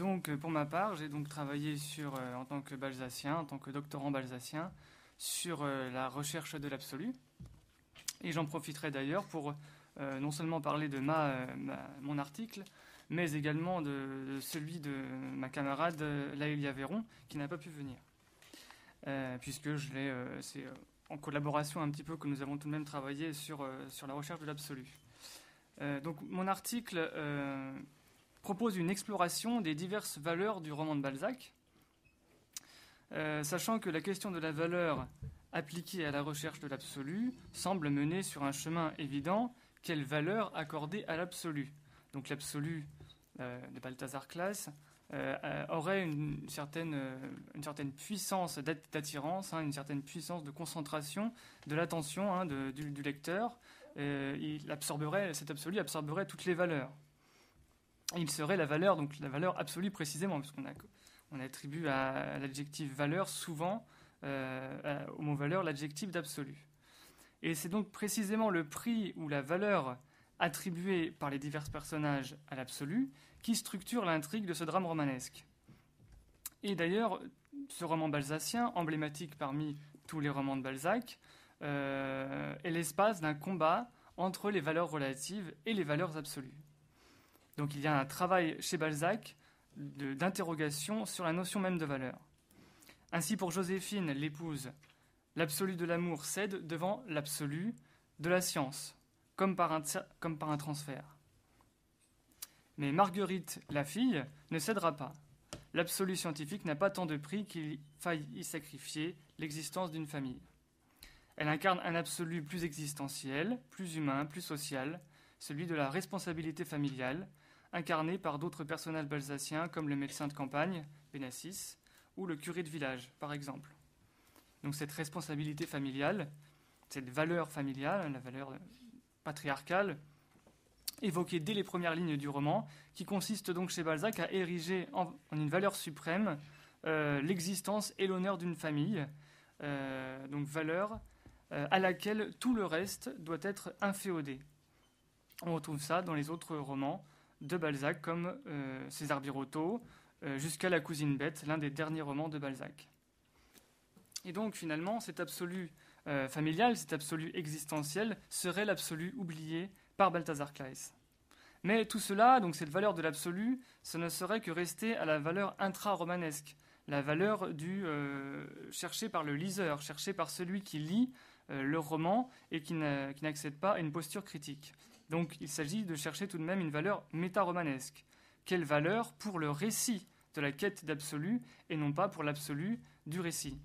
Donc, pour ma part, j'ai donc travaillé en tant que balsacien, en tant que doctorant balsacien, sur la recherche de l'absolu. Et j'en profiterai d'ailleurs pour non seulement parler de mon article, mais également de celui de ma camarade Laëlia Véron, qui n'a pas pu venir. Puisque c'est en collaboration un petit peu que nous avons tout de même travaillé sur la recherche de l'absolu. Donc mon article propose une exploration des diverses valeurs du roman de Balzac, sachant que la question de la valeur appliquée à la recherche de l'absolu semble mener sur un chemin évident. Quelle valeur accorder à l'absolu? Donc l'absolu de Balthazar Claës aurait une certaine puissance d'attirance, une certaine puissance de concentration de l'attention du lecteur. Cet absolu absorberait toutes les valeurs. Et il serait la valeur absolue précisément, puisqu'on attribue à l'adjectif valeur souvent, au mot valeur, l'adjectif d'absolu. Et c'est donc précisément le prix ou la valeur attribuée par les divers personnages à l'absolu qui structure l'intrigue de ce drame romanesque. Et d'ailleurs, ce roman balzacien, emblématique parmi tous les romans de Balzac, est l'espace d'un combat entre les valeurs relatives et les valeurs absolues. Donc il y a un travail chez Balzac d'interrogation sur la notion même de valeur. Ainsi, pour Joséphine, l'épouse, l'absolu de l'amour cède devant l'absolu de la science, comme par un transfert. Mais Marguerite, la fille, ne cédera pas. L'absolu scientifique n'a pas tant de prix qu'il faille y sacrifier l'existence d'une famille. Elle incarne un absolu plus existentiel, plus humain, plus social, celui de la responsabilité familiale, incarné par d'autres personnages balsaciens comme le médecin de campagne, Bénassis, ou le curé de village, par exemple. Donc cette responsabilité familiale, cette valeur familiale, la valeur patriarcale, évoquée dès les premières lignes du roman, qui consiste donc chez Balzac à ériger en une valeur suprême l'existence et l'honneur d'une famille, donc valeur à laquelle tout le reste doit être inféodé. On retrouve ça dans les autres romans de Balzac, comme César Birotteau, jusqu'à La cousine bête, l'un des derniers romans de Balzac. Et donc finalement, cet absolu familial, cet absolu existentiel, serait l'absolu oublié par Balthazar Claës. Mais tout cela, donc cette valeur de l'absolu, ce ne serait que rester à la valeur intra-romanesque, la valeur cherchée par le liseur, cherchée par celui qui lit le roman et qui n'accède pas à une posture critique. Donc il s'agit de chercher tout de même une valeur méta-romanesque. Quelle valeur pour le récit de la quête d'absolu et non pas pour l'absolu du récit.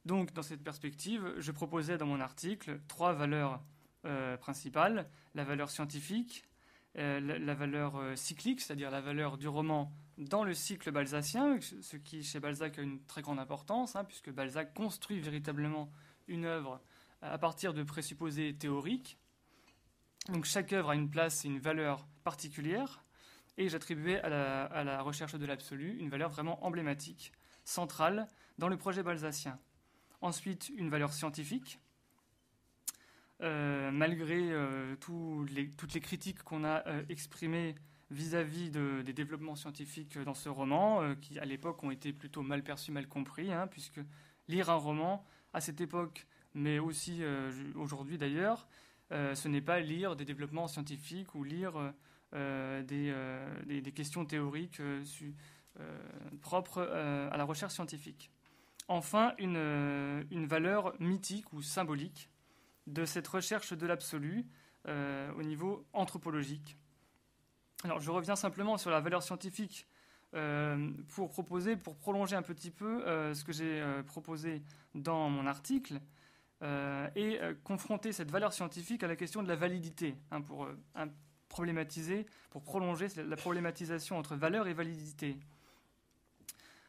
Donc dans cette perspective, je proposais dans mon article 3 valeurs principales. La valeur scientifique, la valeur cyclique, c'est-à-dire la valeur du roman dans le cycle balzacien, ce qui chez Balzac a une très grande importance, puisque Balzac construit véritablement une œuvre à partir de présupposés théoriques. Donc chaque œuvre a une place et une valeur particulière, et j'attribuais à la recherche de l'absolu une valeur vraiment emblématique, centrale dans le projet balzacien. Ensuite, une valeur scientifique, malgré toutes les critiques qu'on a exprimées vis-à-vis des développements scientifiques dans ce roman, qui à l'époque ont été plutôt mal perçus, mal compris, puisque lire un roman à cette époque, mais aussi aujourd'hui d'ailleurs, ce n'est pas lire des développements scientifiques ou lire des questions théoriques propres à la recherche scientifique. Enfin, une valeur mythique ou symbolique de cette recherche de l'absolu au niveau anthropologique. Alors, je reviens simplement sur la valeur scientifique pour prolonger un petit peu ce que j'ai proposé dans mon article et confronter cette valeur scientifique à la question de la validité, pour prolonger la problématisation entre valeur et validité.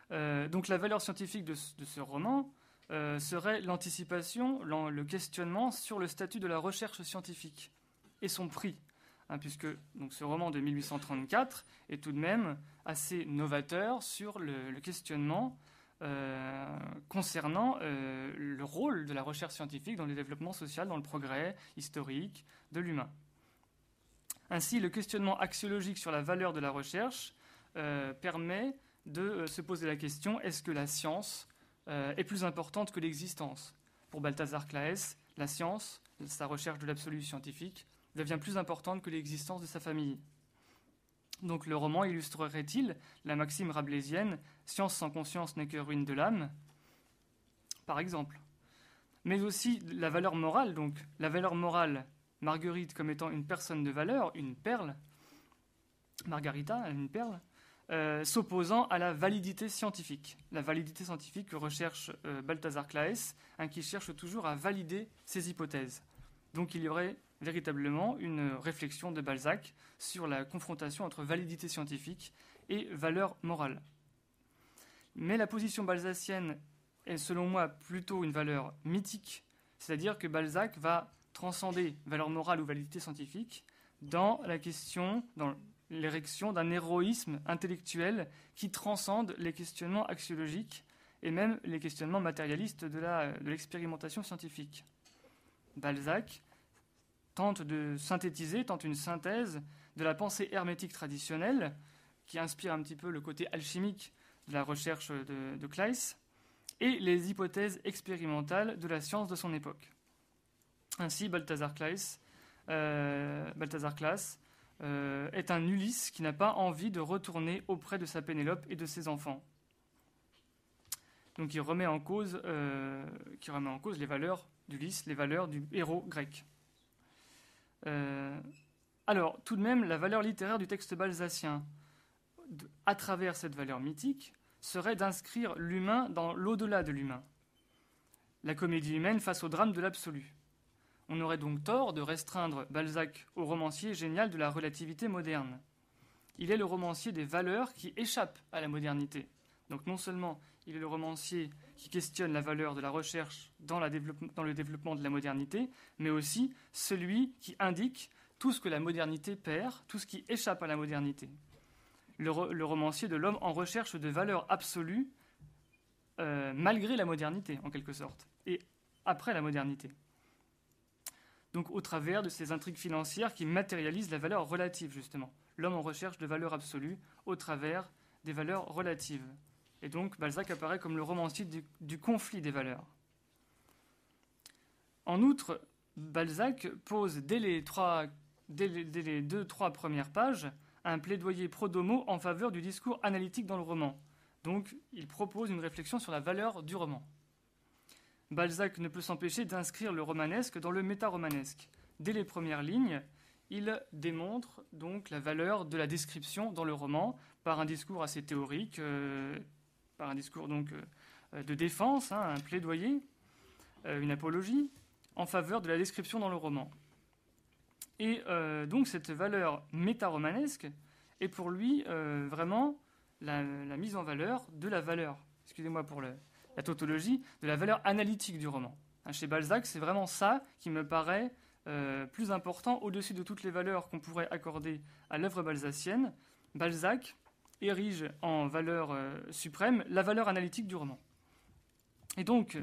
Donc la valeur scientifique de ce roman serait l'anticipation, le questionnement sur le statut de la recherche scientifique et son prix, puisque donc, ce roman de 1834 est tout de même assez novateur sur le questionnement concernant le rôle de la recherche scientifique dans le développement social, dans le progrès historique de l'humain. Ainsi, le questionnement axiologique sur la valeur de la recherche permet de se poser la question, est-ce que la science est plus importante que l'existence? Pour Balthazar Claës, la science, sa recherche de l'absolu scientifique, devient plus importante que l'existence de sa famille. Donc le roman illustrerait-il la maxime rabelaisienne « Science sans conscience n'est que ruine de l'âme », par exemple. Mais aussi la valeur morale, donc la valeur morale, Marguerite comme étant une personne de valeur, une perle, Margarita, une perle, s'opposant à la validité scientifique. La validité scientifique que recherche Balthazar Claës, qui cherche toujours à valider ses hypothèses. Donc il y aurait véritablement une réflexion de Balzac sur la confrontation entre validité scientifique et valeur morale. Mais la position balzacienne est selon moi plutôt une valeur mythique, c'est-à-dire que Balzac va transcender valeur morale ou validité scientifique dans la question, dans l'érection d'un héroïsme intellectuel qui transcende les questionnements axiologiques et même les questionnements matérialistes de l'expérimentation scientifique. Balzac tente une synthèse de la pensée hermétique traditionnelle qui inspire un petit peu le côté alchimique de la recherche de Claës et les hypothèses expérimentales de la science de son époque. Ainsi, Balthazar Claës est un Ulysse qui n'a pas envie de retourner auprès de sa Pénélope et de ses enfants. Donc il remet en cause les valeurs d'Ulysse, les valeurs du héros grec. Alors, tout de même, la valeur littéraire du texte balzacien, à travers cette valeur mythique, serait d'inscrire l'humain dans l'au-delà de l'humain. La comédie humaine face au drame de l'absolu. On aurait donc tort de restreindre Balzac au romancier génial de la relativité moderne. Il est le romancier des valeurs qui échappent à la modernité. Donc non seulement il est le romancier qui questionne la valeur de la recherche dans le développement de la modernité, mais aussi celui qui indique tout ce que la modernité perd, tout ce qui échappe à la modernité. Le romancier de l'homme en recherche de valeurs absolues, malgré la modernité, en quelque sorte, et après la modernité. Donc au travers de ces intrigues financières qui matérialisent la valeur relative, justement. L'homme en recherche de valeurs absolues au travers des valeurs relatives. Et donc Balzac apparaît comme le romancier du conflit des valeurs. En outre, Balzac pose dès les 2-3 premières pages un plaidoyer pro-domo en faveur du discours analytique dans le roman. Donc il propose une réflexion sur la valeur du roman. Balzac ne peut s'empêcher d'inscrire le romanesque dans le métaromanesque. Dès les premières lignes, il démontre donc la valeur de la description dans le roman par un discours assez théorique, par un discours donc de défense, un plaidoyer, une apologie, en faveur de la description dans le roman. Et donc cette valeur métaromanesque est pour lui vraiment la mise en valeur de la valeur, excusez-moi pour la tautologie, de la valeur analytique du roman. Chez Balzac, c'est vraiment ça qui me paraît plus important au-dessus de toutes les valeurs qu'on pourrait accorder à l'œuvre balzacienne. Balzac érige en valeur suprême la valeur analytique du roman. Et donc,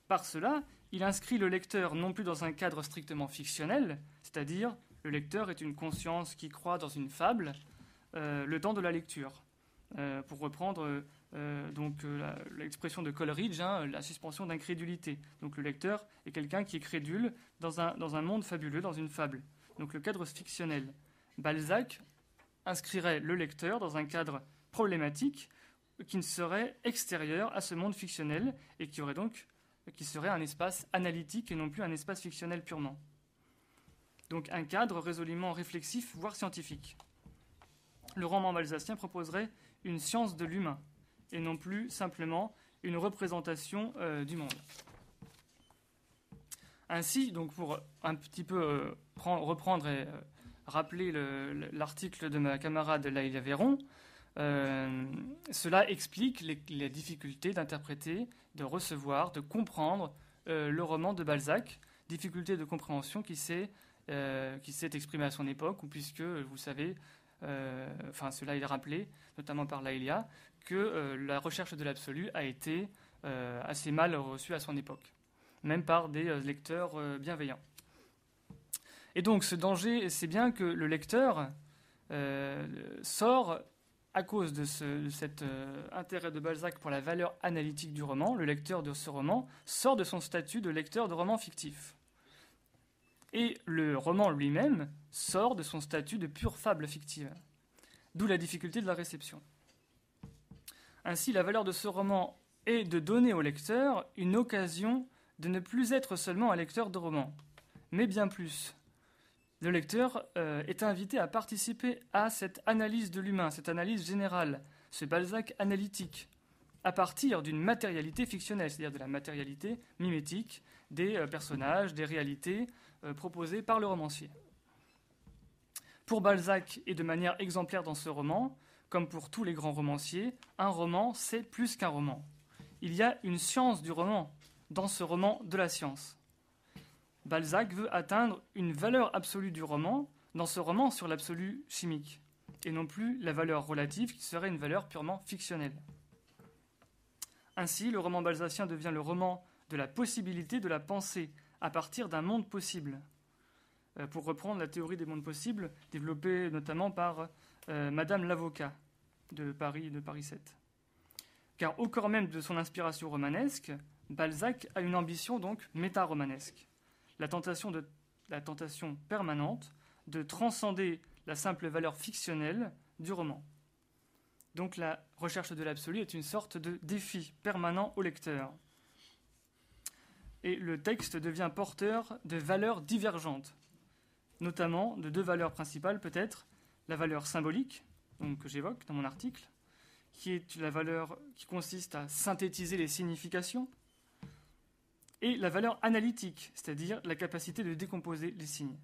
par cela, il inscrit le lecteur non plus dans un cadre strictement fictionnel, c'est-à-dire le lecteur est une conscience qui croit dans une fable le temps de la lecture. Pour reprendre l'expression de Coleridge, la suspension d'incrédulité. Donc le lecteur est quelqu'un qui est crédule dans un monde fabuleux, dans une fable. Donc le cadre fictionnel. Balzac inscrirait le lecteur dans un cadre problématique qui ne serait extérieur à ce monde fictionnel et qui serait un espace analytique et non plus un espace fictionnel purement. Donc un cadre résolument réflexif, voire scientifique. Le roman balzacien proposerait une science de l'humain et non plus simplement une représentation du monde. Ainsi, donc pour un petit peu reprendre et rappeler l'article de ma camarade Laïlia Véron, cela explique les difficultés d'interpréter, de recevoir, de comprendre le roman de Balzac, difficulté de compréhension qui s'est exprimée à son époque, puisque, vous savez, cela est rappelé, notamment par Laïlia, que la recherche de l'absolu a été assez mal reçue à son époque, même par des lecteurs bienveillants. Et donc ce danger, c'est bien que le lecteur sort à cause de cet intérêt de Balzac pour la valeur analytique du roman, le lecteur de ce roman sort de son statut de lecteur de roman fictif. Et le roman lui-même sort de son statut de pure fable fictive. D'où la difficulté de la réception. Ainsi, la valeur de ce roman est de donner au lecteur une occasion de ne plus être seulement un lecteur de roman, mais bien plus. Le lecteur est invité à participer à cette analyse de l'humain, cette analyse générale, ce Balzac analytique, à partir d'une matérialité fictionnelle, c'est-à-dire de la matérialité mimétique des personnages, des réalités proposées par le romancier. Pour Balzac, et de manière exemplaire dans ce roman, comme pour tous les grands romanciers, un roman, c'est plus qu'un roman. Il y a une science du roman dans ce roman de la science. Balzac veut atteindre une valeur absolue du roman dans ce roman sur l'absolu chimique, et non plus la valeur relative qui serait une valeur purement fictionnelle. Ainsi, le roman balzacien devient le roman de la possibilité de la pensée à partir d'un monde possible, pour reprendre la théorie des mondes possibles développée notamment par Madame Lavocat de Paris 7. Car au corps même de son inspiration romanesque, Balzac a une ambition donc méta-romanesque. La tentation permanente de transcender la simple valeur fictionnelle du roman. Donc la recherche de l'absolu est une sorte de défi permanent au lecteur. Et le texte devient porteur de valeurs divergentes, notamment de deux valeurs principales peut-être, la valeur symbolique, donc, que j'évoque dans mon article, qui est la valeur qui consiste à synthétiser les significations, et la valeur analytique, c'est-à-dire la capacité de décomposer les signes.